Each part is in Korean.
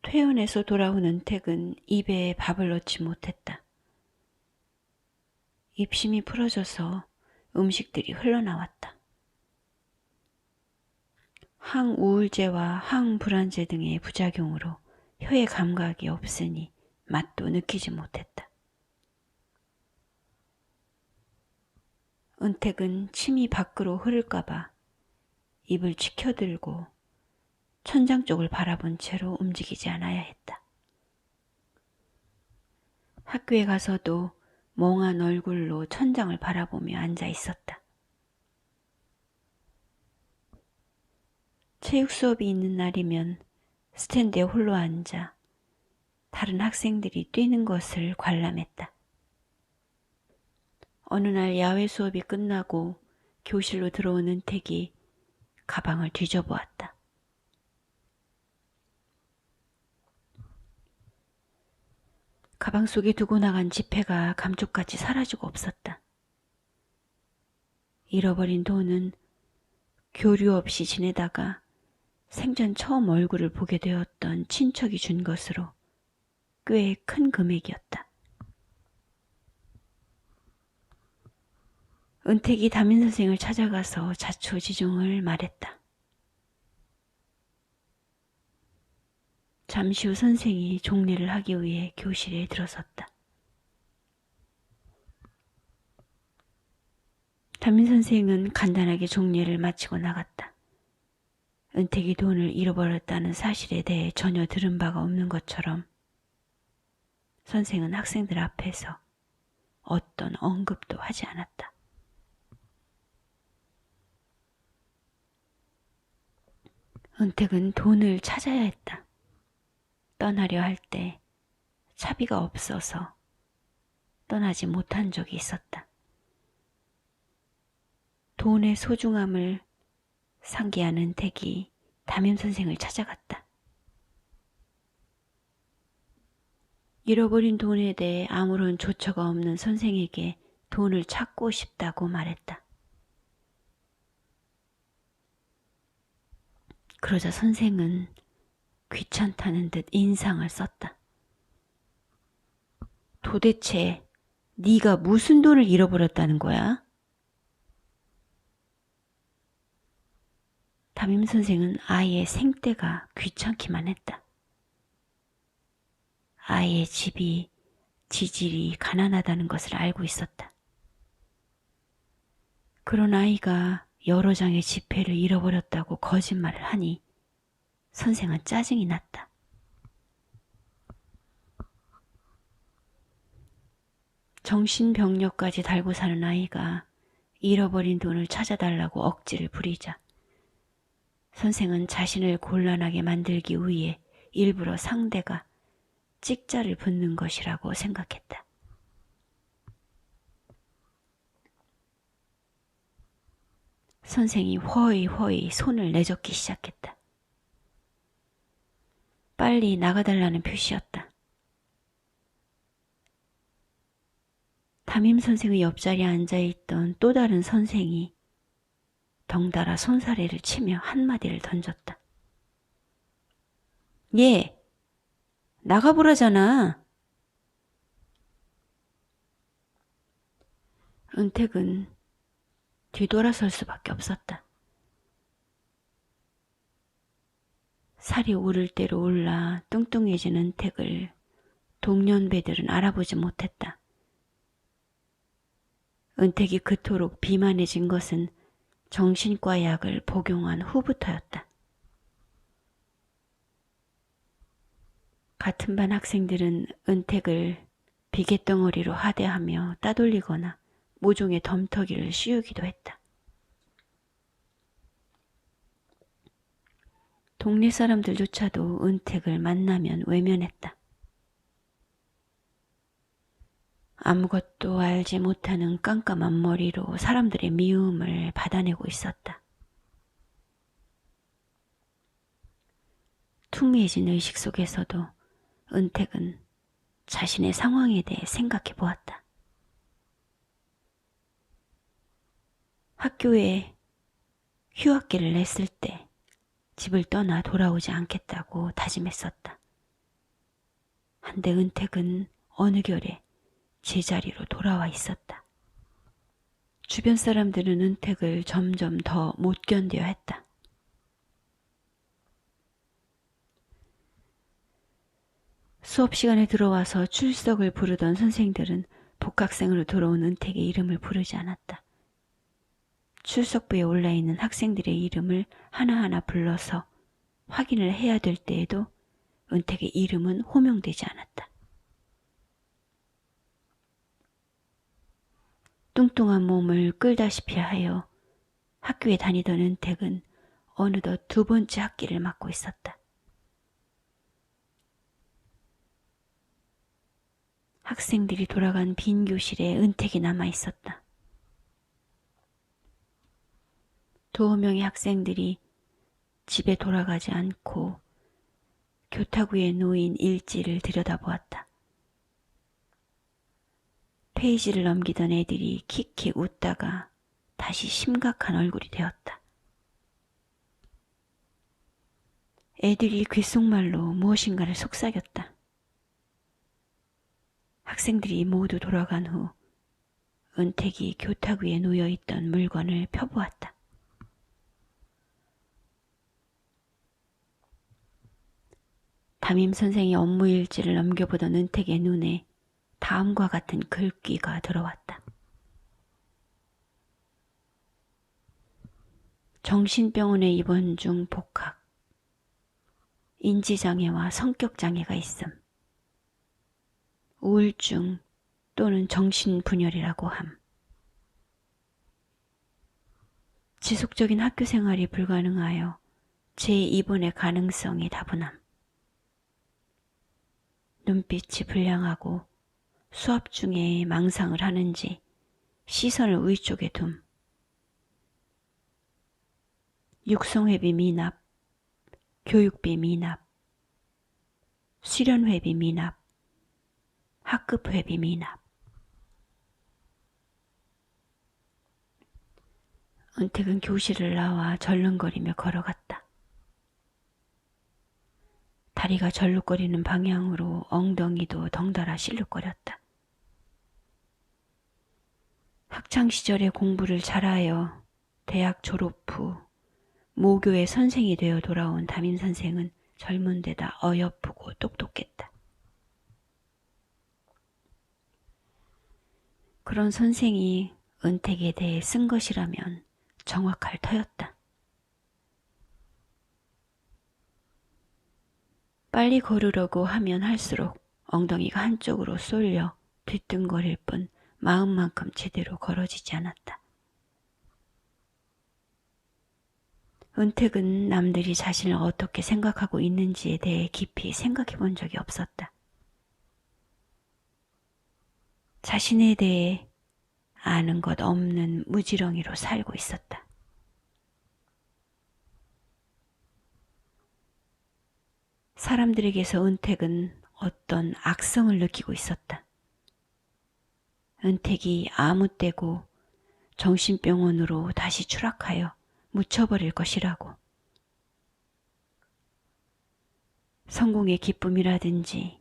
퇴원해서 돌아온 은택은 입에 밥을 넣지 못했다. 입심이 풀어져서 음식들이 흘러나왔다. 항우울제와 항불안제 등의 부작용으로 혀의 감각이 없으니 맛도 느끼지 못했다. 은택은 침이 밖으로 흐를까봐 입을 치켜들고 천장 쪽을 바라본 채로 움직이지 않아야 했다. 학교에 가서도 멍한 얼굴로 천장을 바라보며 앉아 있었다. 체육 수업이 있는 날이면 스탠드에 홀로 앉아 다른 학생들이 뛰는 것을 관람했다. 어느 날 야외 수업이 끝나고 교실로 들어온 은택이 가방을 뒤져보았다. 가방 속에 두고 나간 지폐가 감쪽같이 사라지고 없었다. 잃어버린 돈은 교류 없이 지내다가 생전 처음 얼굴을 보게 되었던 친척이 준 것으로 꽤 큰 금액이었다. 은택이 담임선생을 찾아가서 자초지종을 말했다. 잠시 후 선생이 종례를 하기 위해 교실에 들어섰다. 담임선생은 간단하게 종례를 마치고 나갔다. 은택이 돈을 잃어버렸다는 사실에 대해 전혀 들은 바가 없는 것처럼 선생은 학생들 앞에서 어떤 언급도 하지 않았다. 은택은 돈을 찾아야 했다. 떠나려 할 때 차비가 없어서 떠나지 못한 적이 있었다. 돈의 소중함을 상기한 은택이 담임선생을 찾아갔다. 잃어버린 돈에 대해 아무런 조처가 없는 선생에게 돈을 찾고 싶다고 말했다. 그러자 선생은 귀찮다는 듯 인상을 썼다. 도대체 네가 무슨 돈을 잃어버렸다는 거야? 담임선생은 아이의 생떼가 귀찮기만 했다. 아이의 집이 지질이 가난하다는 것을 알고 있었다. 그런 아이가 여러 장의 지폐를 잃어버렸다고 거짓말을 하니 선생은 짜증이 났다. 정신병력까지 달고 사는 아이가 잃어버린 돈을 찾아달라고 억지를 부리자 선생은 자신을 곤란하게 만들기 위해 일부러 상대가 찍자를 붙는 것이라고 생각했다. 선생이 허이허이 손을 내젓기 시작했다. 빨리 나가달라는 표시였다. 담임선생의 옆자리에 앉아있던 또 다른 선생이 덩달아 손사래를 치며 한마디를 던졌다. 얘, 나가보라잖아. 은택은 뒤돌아설 수밖에 없었다. 살이 오를 대로 올라 뚱뚱해진 은택을 동년배들은 알아보지 못했다. 은택이 그토록 비만해진 것은 정신과 약을 복용한 후부터였다. 같은 반 학생들은 은택을 비계덩어리로 하대하며 따돌리거나 모종의 덤터기를 씌우기도 했다. 동네 사람들조차도 은택을 만나면 외면했다. 아무것도 알지 못하는 깜깜한 머리로 사람들의 미움을 받아내고 있었다. 투미해진 의식 속에서도 은택은 자신의 상황에 대해 생각해 보았다. 학교에 휴학기를 냈을 때 집을 떠나 돌아오지 않겠다고 다짐했었다. 한데 은택은 어느 결에 제자리로 돌아와 있었다. 주변 사람들은 은택을 점점 더 못 견뎌야 했다. 수업 시간에 들어와서 출석을 부르던 선생들은 복학생으로 들어온 은택의 이름을 부르지 않았다. 출석부에 올라있는 학생들의 이름을 하나하나 불러서 확인을 해야 될 때에도 은택의 이름은 호명되지 않았다. 뚱뚱한 몸을 끌다시피 하여 학교에 다니던 은택은 어느덧 두 번째 학기를 맡고 있었다. 학생들이 돌아간 빈 교실에 은택이 남아 있었다. 두어 명의 학생들이 집에 돌아가지 않고 교탁 위에 놓인 일지를 들여다보았다. 페이지를 넘기던 애들이 킥킥 웃다가 다시 심각한 얼굴이 되었다. 애들이 귓속말로 무엇인가를 속삭였다. 학생들이 모두 돌아간 후 은택이 교탁 위에 놓여있던 물건을 펴보았다. 담임 선생이 업무 일지를 넘겨보던 은택의 눈에 다음과 같은 글귀가 들어왔다. 정신병원에 입원 중 복학. 인지장애와 성격장애가 있음. 우울증 또는 정신분열이라고 함. 지속적인 학교 생활이 불가능하여 재입원의 가능성이 다분함. 눈빛이 불량하고 수업 중에 망상을 하는지 시선을 위쪽에 둠. 육성회비 미납, 교육비 미납, 수련회비 미납, 학급회비 미납. 은택은 교실을 나와 절름거리며 걸어갔다. 다리가 절룩거리는 방향으로 엉덩이도 덩달아 실룩거렸다. 학창시절에 공부를 잘하여 대학 졸업 후 모교의 선생이 되어 돌아온 담임선생은 젊은 데다 어여쁘고 똑똑했다. 그런 선생이 은택에 대해 쓴 것이라면 정확할 터였다. 빨리 걸으려고 하면 할수록 엉덩이가 한쪽으로 쏠려 뒤뚱거릴 뿐 마음만큼 제대로 걸어지지 않았다. 은택은 남들이 자신을 어떻게 생각하고 있는지에 대해 깊이 생각해 본 적이 없었다. 자신에 대해 아는 것 없는 무지렁이로 살고 있었다. 사람들에게서 은택은 어떤 악성을 느끼고 있었다. 은택이 아무 때고 정신병원으로 다시 추락하여 묻혀버릴 것이라고. 성공의 기쁨이라든지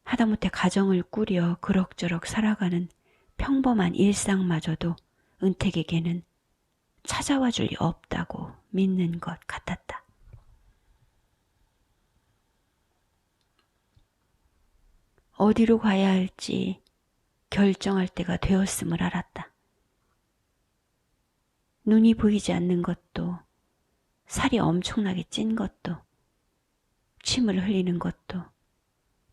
하다못해 가정을 꾸려 그럭저럭 살아가는 평범한 일상마저도 은택에게는 찾아와 줄 리 없다고 믿는 것 같았다. 어디로 가야 할지 결정할 때가 되었음을 알았다. 눈이 보이지 않는 것도, 살이 엄청나게 찐 것도, 침을 흘리는 것도,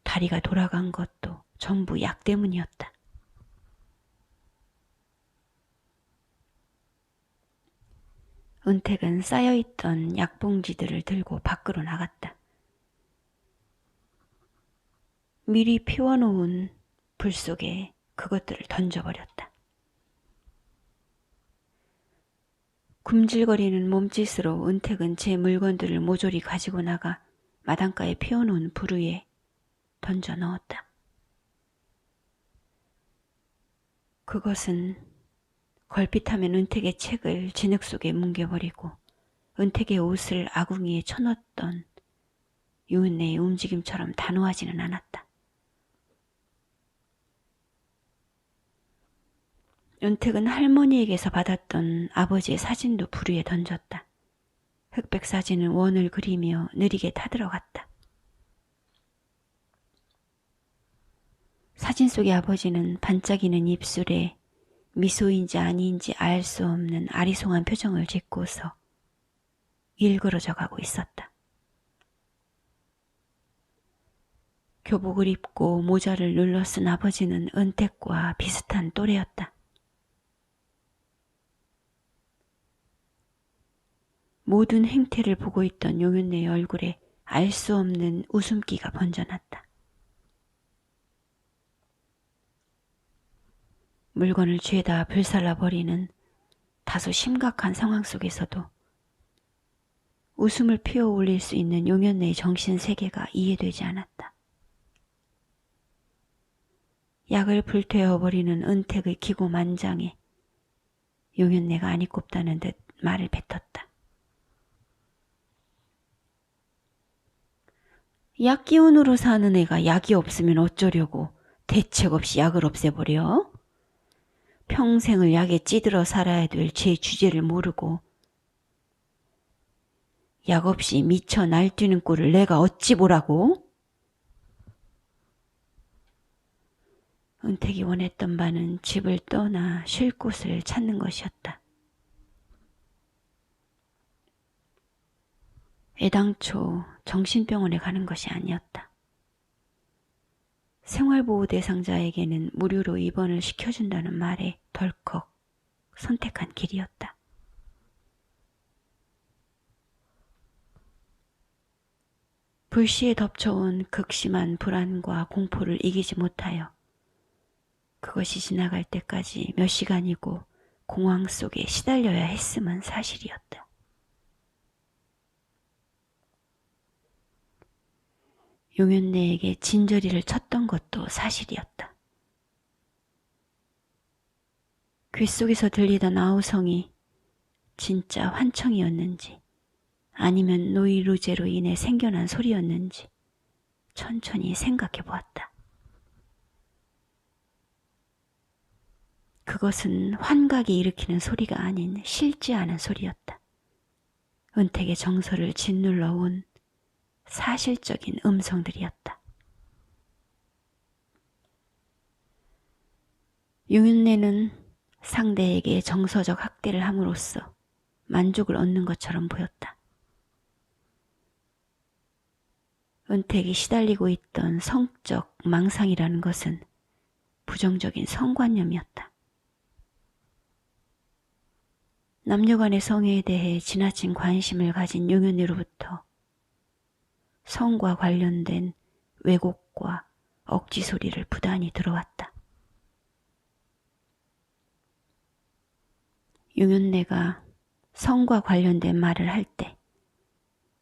다리가 돌아간 것도 전부 약 때문이었다. 은택은 쌓여있던 약봉지들을 들고 밖으로 나갔다. 미리 피워놓은 불 속에 그것들을 던져버렸다. 굶질거리는 몸짓으로 은택은 제 물건들을 모조리 가지고 나가 마당가에 피워놓은 불 위에 던져 넣었다. 그것은 걸핏하면 은택의 책을 진흙 속에 뭉개버리고 은택의 옷을 아궁이에 쳐넣었던 유은혜의 움직임처럼 단호하지는 않았다. 은택은 할머니에게서 받았던 아버지의 사진도 부리에 던졌다. 흑백 사진은 원을 그리며 느리게 타들어갔다. 사진 속의 아버지는 반짝이는 입술에 미소인지 아닌지 알 수 없는 아리송한 표정을 짓고서 일그러져 가고 있었다. 교복을 입고 모자를 눌러 쓴 아버지는 은택과 비슷한 또래였다. 모든 행태를 보고 있던 용윤네의 얼굴에 알 수 없는 웃음기가 번져났다. 물건을 죄다 불살라버리는 다소 심각한 상황 속에서도 웃음을 피어올릴 수 있는 용윤네의 정신세계가 이해되지 않았다. 약을 불태워버리는 은택의 기고만장에 용윤네가 안이 꼽다는 듯 말을 뱉었다. 약 기운으로 사는 애가 약이 없으면 어쩌려고 대책 없이 약을 없애버려? 평생을 약에 찌들어 살아야 될 제 주제를 모르고 약 없이 미쳐 날뛰는 꼴을 내가 어찌 보라고? 은택이 원했던 바는 집을 떠나 쉴 곳을 찾는 것이었다. 애당초 정신병원에 가는 것이 아니었다. 생활보호 대상자에게는 무료로 입원을 시켜준다는 말에 덜컥 선택한 길이었다. 불시에 덮쳐온 극심한 불안과 공포를 이기지 못하여 그것이 지나갈 때까지 몇 시간이고 공황 속에 시달려야 했음은 사실이었다. 용윤네에게 진저리를 쳤던 것도 사실이었다. 귓속에서 들리던 아우성이 진짜 환청이었는지 아니면 노이로제로 인해 생겨난 소리였는지 천천히 생각해 보았다. 그것은 환각이 일으키는 소리가 아닌 싫지 않은 소리였다. 은택의 정서를 짓눌러 온 사실적인 음성들이었다. 용윤네는 상대에게 정서적 학대를 함으로써 만족을 얻는 것처럼 보였다. 은택이 시달리고 있던 성적 망상이라는 것은 부정적인 성관념이었다. 남녀간의 성에 대해 지나친 관심을 가진 용윤네로부터 성과 관련된 왜곡과 억지 소리를 부단히 들어왔다. 용윤네가 성과 관련된 말을 할 때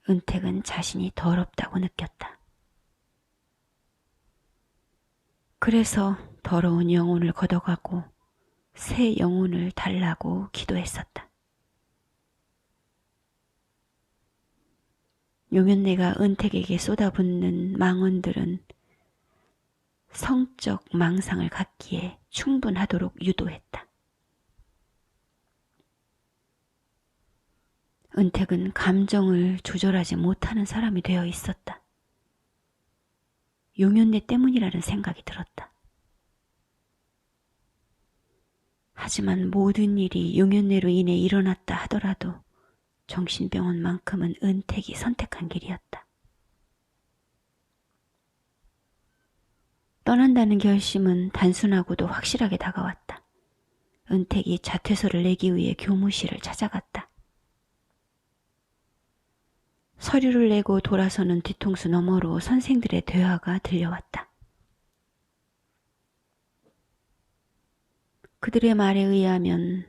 은택은 자신이 더럽다고 느꼈다. 그래서 더러운 영혼을 걷어가고 새 영혼을 달라고 기도했었다. 용윤네가 은택에게 쏟아붓는 망언들은 성적 망상을 갖기에 충분하도록 유도했다. 은택은 감정을 조절하지 못하는 사람이 되어 있었다. 용윤네 때문이라는 생각이 들었다. 하지만 모든 일이 용윤네로 인해 일어났다 하더라도 정신병원만큼은 은택이 선택한 길이었다. 떠난다는 결심은 단순하고도 확실하게 다가왔다. 은택이 자퇴서를 내기 위해 교무실을 찾아갔다. 서류를 내고 돌아서는 뒤통수 너머로 선생들의 대화가 들려왔다. 그들의 말에 의하면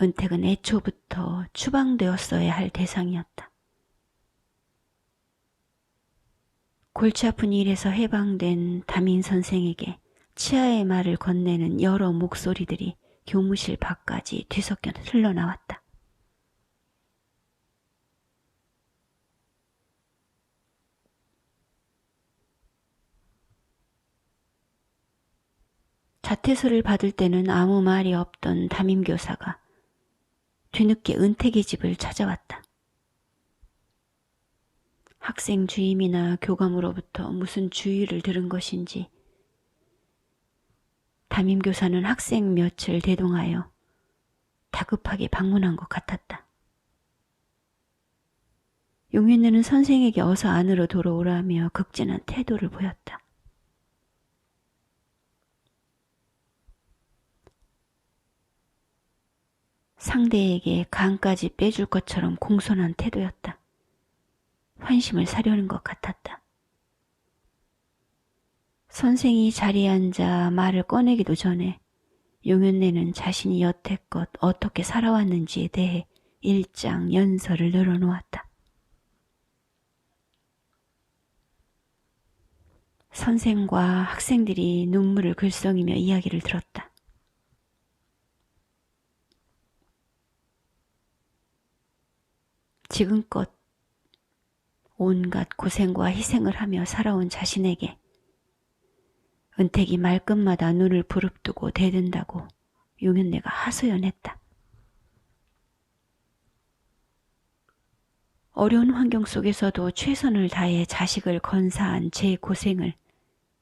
은택은 애초부터 추방되었어야 할 대상이었다. 골치 아픈 일에서 해방된 담임 선생에게 치아의 말을 건네는 여러 목소리들이 교무실 밖까지 뒤섞여 흘러나왔다. 자퇴서를 받을 때는 아무 말이 없던 담임교사가 뒤늦게 은택의 집을 찾아왔다. 학생 주임이나 교감으로부터 무슨 주의를 들은 것인지 담임교사는 학생 몇을 대동하여 다급하게 방문한 것 같았다. 용윤네는 선생에게 어서 안으로 돌아오라며 극진한 태도를 보였다. 상대에게 간까지 빼줄 것처럼 공손한 태도였다. 환심을 사려는 것 같았다. 선생이 자리에 앉아 말을 꺼내기도 전에 용윤네는 자신이 여태껏 어떻게 살아왔는지에 대해 일장 연설을 늘어놓았다. 선생과 학생들이 눈물을 글썽이며 이야기를 들었다. 지금껏 온갖 고생과 희생을 하며 살아온 자신에게 은택이 말끝마다 눈을 부릅뜨고 대든다고 용윤네가 하소연했다. 어려운 환경 속에서도 최선을 다해 자식을 건사한 제 고생을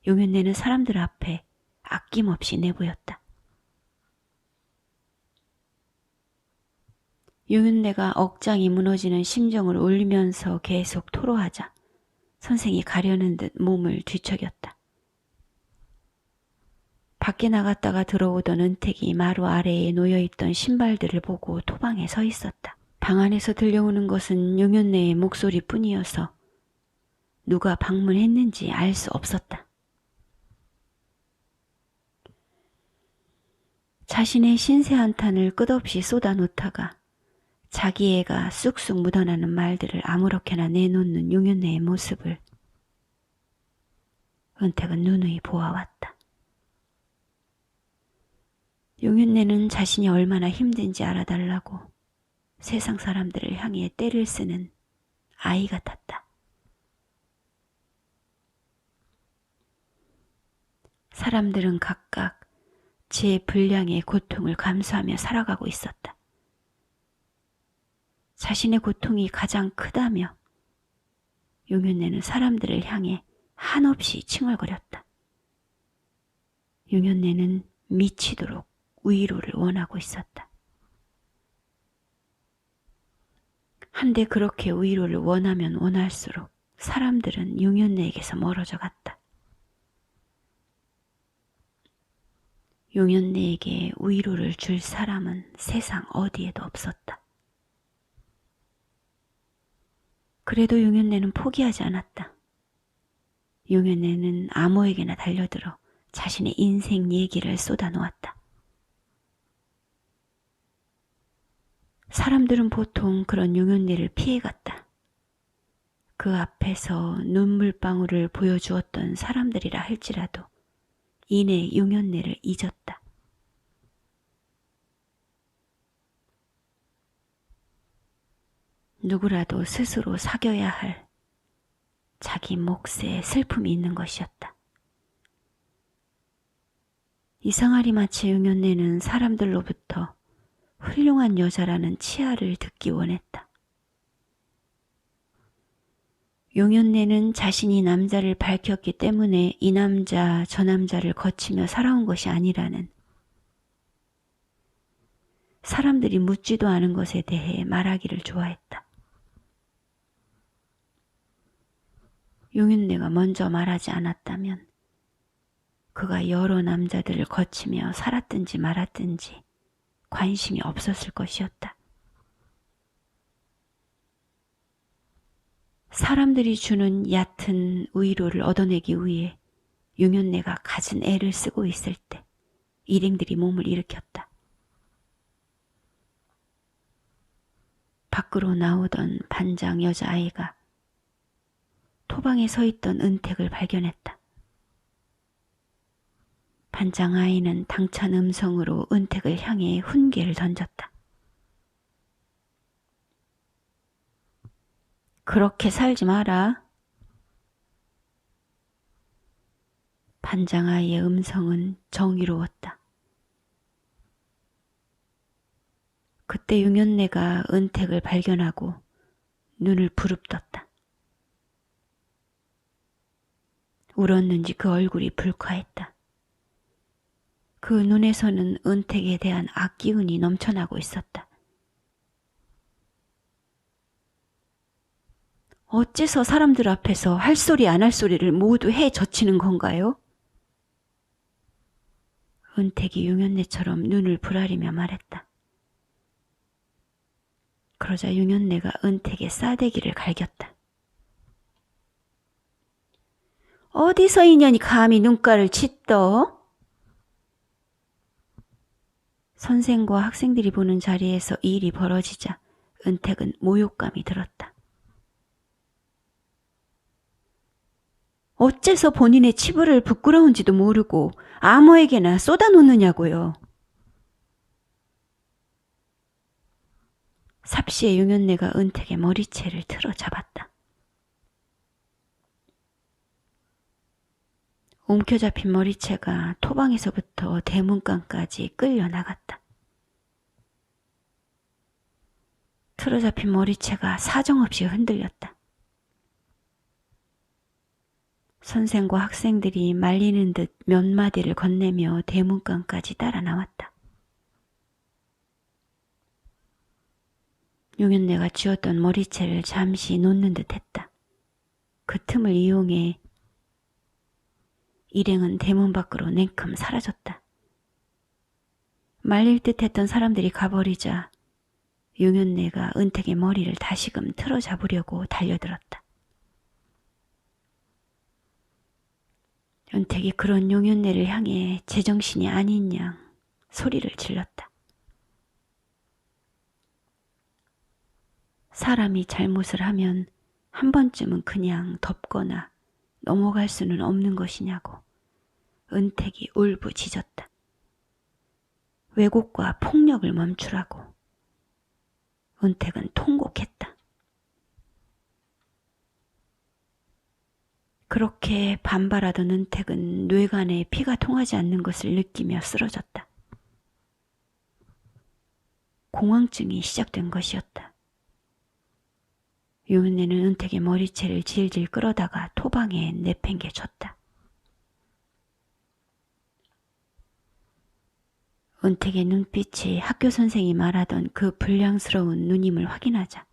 용윤네는 사람들 앞에 아낌없이 내보였다. 용윤네가 억장이 무너지는 심정을 울리면서 계속 토로하자 선생이 가려는 듯 몸을 뒤척였다. 밖에 나갔다가 들어오던 은택이 마루 아래에 놓여있던 신발들을 보고 토방에 서 있었다. 방 안에서 들려오는 것은 용윤네의 목소리뿐이어서 누가 방문했는지 알 수 없었다. 자신의 신세 한탄을 끝없이 쏟아놓다가 자기 애가 쑥쑥 묻어나는 말들을 아무렇게나 내놓는 용윤네의 모습을 은택은 누누이 보아왔다. 용윤네는 자신이 얼마나 힘든지 알아달라고 세상 사람들을 향해 떼를 쓰는 아이 같았다. 사람들은 각각 제 분량의 고통을 감수하며 살아가고 있었다. 자신의 고통이 가장 크다며 용윤네는 사람들을 향해 한없이 칭얼거렸다. 용윤네는 미치도록 위로를 원하고 있었다. 한데 그렇게 위로를 원하면 원할수록 사람들은 용윤네에게서 멀어져 갔다. 용윤네에게 위로를 줄 사람은 세상 어디에도 없었다. 그래도 용윤네는 포기하지 않았다. 용윤네는 아무에게나 달려들어 자신의 인생 얘기를 쏟아놓았다. 사람들은 보통 그런 용윤네를 피해갔다. 그 앞에서 눈물방울을 보여주었던 사람들이라 할지라도 이내 용윤네를 잊었다. 누구라도 스스로 사겨야 할 자기 몫에 슬픔이 있는 것이었다. 이상하리 마치 용윤네는 사람들로부터 훌륭한 여자라는 치하를 듣기 원했다. 용윤네는 자신이 남자를 밝혔기 때문에 이 남자 저 남자를 거치며 살아온 것이 아니라는 사람들이 묻지도 않은 것에 대해 말하기를 좋아했다. 용윤네가 먼저 말하지 않았다면 그가 여러 남자들을 거치며 살았든지 말았든지 관심이 없었을 것이었다. 사람들이 주는 얕은 위로를 얻어내기 위해 용윤네가 갖은 애를 쓰고 있을 때 일행들이 몸을 일으켰다. 밖으로 나오던 반장 여자아이가 토방에 서 있던 은택을 발견했다. 반장 아이는 당찬 음성으로 은택을 향해 훈계를 던졌다. 그렇게 살지 마라. 반장아이의 음성은 정의로웠다. 그때 용연내가 은택을 발견하고 눈을 부릅떴다. 울었는지 그 얼굴이 불쾌했다. 그 눈에서는 은택에 대한 악기운이 넘쳐나고 있었다. 어째서 사람들 앞에서 할 소리 안 할 소리를 모두 해 젖히는 건가요? 은택이 용연내처럼 눈을 부라리며 말했다. 그러자 용연내가 은택의 싸대기를 갈겼다. 어디서 인연이 감히 눈가를 짓떠? 선생과 학생들이 보는 자리에서 이 일이 벌어지자 은택은 모욕감이 들었다. 어째서 본인의 치부를 부끄러운지도 모르고 아무에게나 쏟아놓느냐고요. 삽시의 용연내가 은택의 머리채를 틀어 잡았다. 움켜잡힌 머리채가 토방에서부터 대문간까지 끌려나갔다. 틀어잡힌 머리채가 사정없이 흔들렸다. 선생과 학생들이 말리는 듯 몇 마디를 건네며 대문간까지 따라 나왔다. 용연내가 쥐었던 머리채를 잠시 놓는 듯 했다. 그 틈을 이용해 일행은 대문 밖으로 냉큼 사라졌다. 말릴 듯 했던 사람들이 가버리자 용연내가 은택의 머리를 다시금 틀어 잡으려고 달려들었다. 은택이 그런 용연내를 향해 제정신이 아닌 양 소리를 질렀다. 사람이 잘못을 하면 한 번쯤은 그냥 덮거나 넘어갈 수는 없는 것이냐고 은택이 울부짖었다. 왜곡과 폭력을 멈추라고. 은택은 통곡했다. 그렇게 반발하던 은택은 뇌관에 피가 통하지 않는 것을 느끼며 쓰러졌다. 공황증이 시작된 것이었다. 용연내는 은택의 머리채를 질질 끌어다가 토방에 내팽개쳤다. 은택의 눈빛이 학교 선생이 말하던 그 불량스러운 누님을 확인하자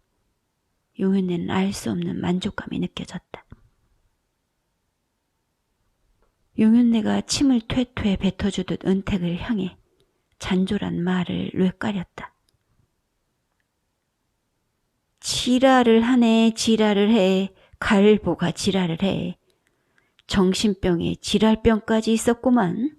용연내는 알 수 없는 만족감이 느껴졌다. 용연내가 침을 퇴퇴 뱉어주듯 은택을 향해 잔졸한 말을 뇌까렸다. 지랄을 하네. 지랄을 해. 갈보가 지랄을 해. 정신병에 지랄병까지 있었구만.